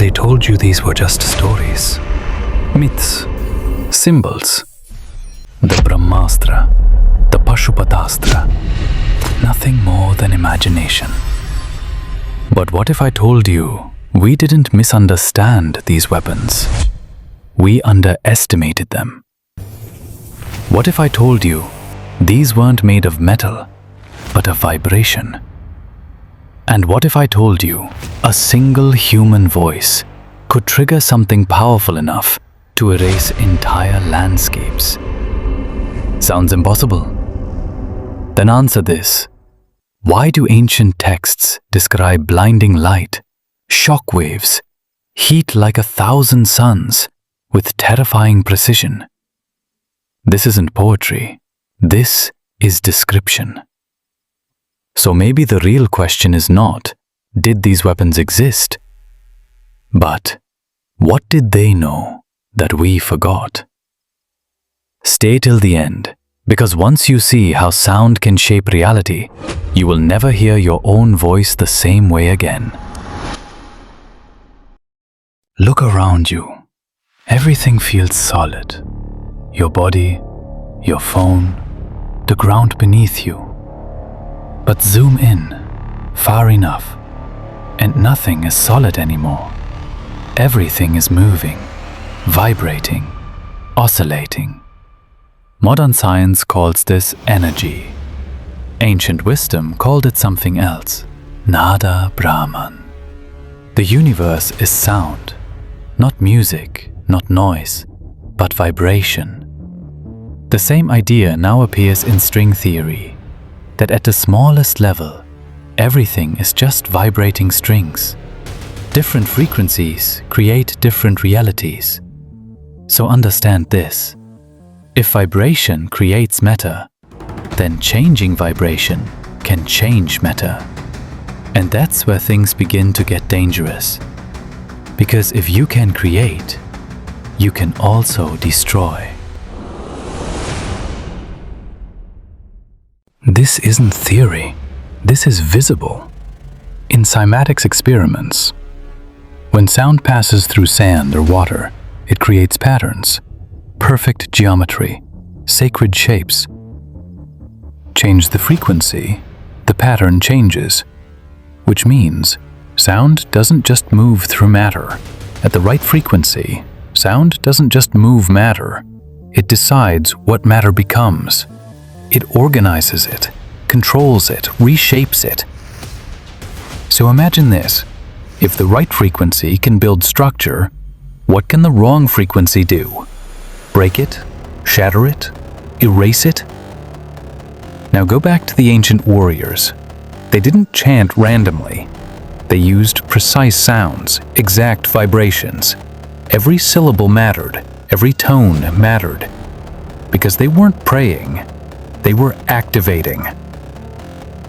they told you these were just stories, myths, symbols. The Brahmastra, the Pashupatastra, nothing more than imagination. But what if I told you we didn't misunderstand these weapons? We underestimated them. What if I told you these weren't made of metal, but of vibration? And what if I told you a single human voice could trigger something powerful enough to erase entire landscapes? Sounds impossible? Then answer this. Why do ancient texts describe blinding light, shock waves, heat like 1,000 suns, with terrifying precision? This isn't poetry. This is description. So maybe the real question is not, did these weapons exist? But, what did they know that we forgot? Stay till the end, because once you see how sound can shape reality, you will never hear your own voice the same way again. Look around you. Everything feels solid. Your body, your phone, the ground beneath you. But zoom in, far enough, and nothing is solid anymore. Everything is moving, vibrating, oscillating. Modern science calls this energy. Ancient wisdom called it something else, Nadabrahma. The universe is sound, not music, not noise, but vibration. The same idea now appears in string theory, that at the smallest level, everything is just vibrating strings. Different frequencies create different realities. So understand this. If vibration creates matter, then changing vibration can change matter. And that's where things begin to get dangerous. Because if you can create, you can also destroy. This isn't theory. This is visible. In Cymatics experiments, when sound passes through sand or water, it creates patterns, perfect geometry, sacred shapes. Change the frequency, the pattern changes, which means sound doesn't just move through matter. At the right frequency, sound doesn't just move matter. It decides what matter becomes. It organizes it, controls it, reshapes it. So imagine this. If the right frequency can build structure, what can the wrong frequency do? Break it? Shatter it? Erase it? Now go back to the ancient warriors. They didn't chant randomly. They used precise sounds, exact vibrations. Every syllable mattered, every tone mattered. Because they weren't praying, they were activating.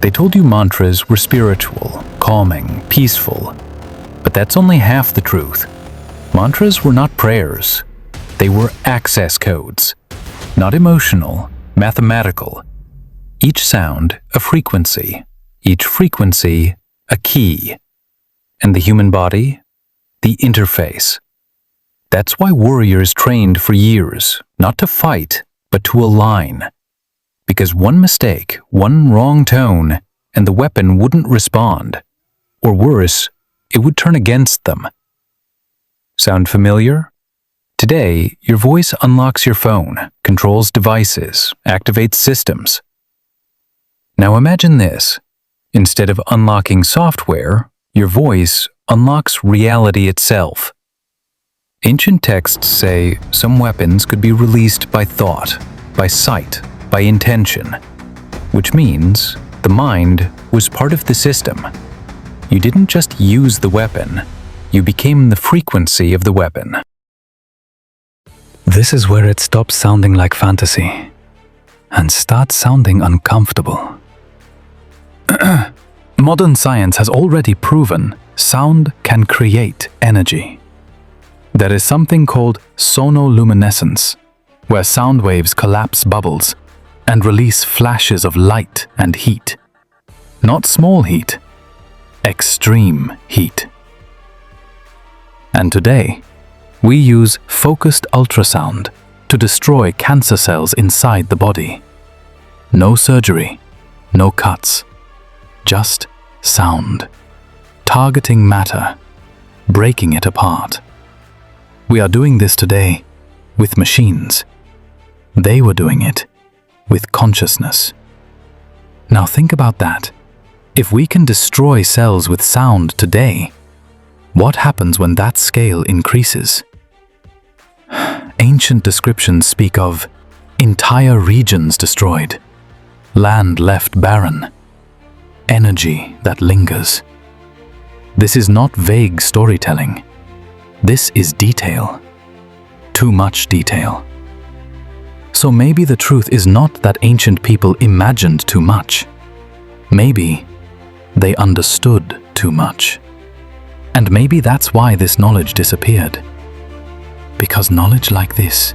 They told you mantras were spiritual, calming, peaceful. But that's only half the truth. Mantras were not prayers. They were access codes. Not emotional, mathematical. Each sound a frequency. Each frequency a key. And the human body? The interface. That's why warriors trained for years, not to fight, but to align. Because one mistake, one wrong tone, and the weapon wouldn't respond. Or worse, it would turn against them. Sound familiar? Today, your voice unlocks your phone, controls devices, activates systems. Now imagine this. Instead of unlocking software, your voice unlocks reality itself. Ancient texts say some weapons could be released by thought, by sight, by intention, which means the mind was part of the system. You didn't just use the weapon, you became the frequency of the weapon. This is where it stops sounding like fantasy and starts sounding uncomfortable. Modern science has already proven sound can create energy. There is something called sonoluminescence, where sound waves collapse bubbles and release flashes of light and heat. Not small heat, extreme heat. And today, we use focused ultrasound to destroy cancer cells inside the body. No surgery, no cuts, just sound, targeting matter, breaking it apart. We are doing this today with machines. They were doing it with consciousness. Now think about that. If we can destroy cells with sound today, what happens when that scale increases? Ancient descriptions speak of entire regions destroyed, land left barren, energy that lingers. This is not vague storytelling. This is detail. Too much detail. So maybe the truth is not that ancient people imagined too much. Maybe they understood too much. And maybe that's why this knowledge disappeared. Because knowledge like this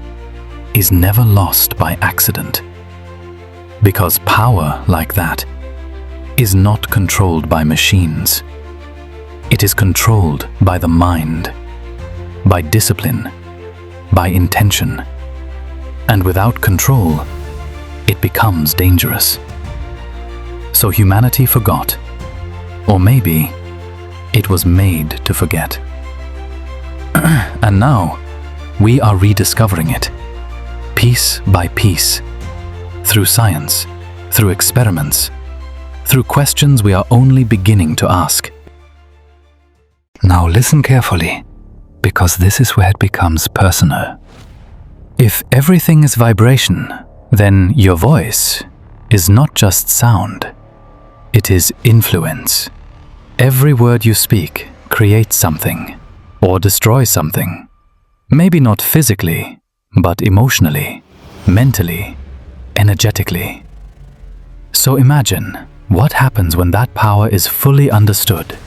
is never lost by accident. Because power like that is not controlled by machines. It is controlled by the mind, by discipline, by intention. And without control, it becomes dangerous. So humanity forgot, or maybe it was made to forget. And now, we are rediscovering it, piece by piece, through science, through experiments, through questions we are only beginning to ask. Now listen carefully, because this is where it becomes personal. If everything is vibration, then your voice is not just sound, it is influence. Every word you speak creates something or destroys something. Maybe not physically, but emotionally, mentally, energetically. So imagine what happens when that power is fully understood,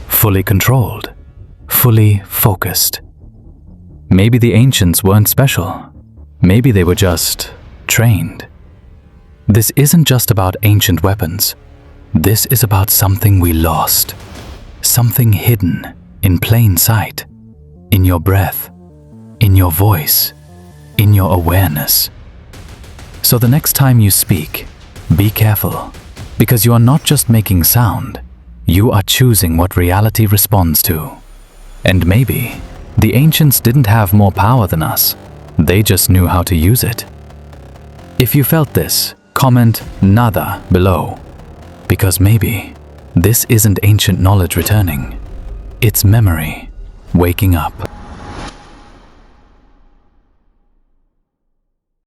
fully controlled, fully focused. Maybe the ancients weren't special. Maybe they were just trained. This isn't just about ancient weapons. This is about something we lost, something hidden in plain sight, in your breath, in your voice, in your awareness. So the next time you speak, be careful, because you are not just making sound, you are choosing what reality responds to. And maybe the ancients didn't have more power than us. They just knew how to use it. If you felt this, comment Nada below, because maybe this isn't ancient knowledge returning. It's memory waking up.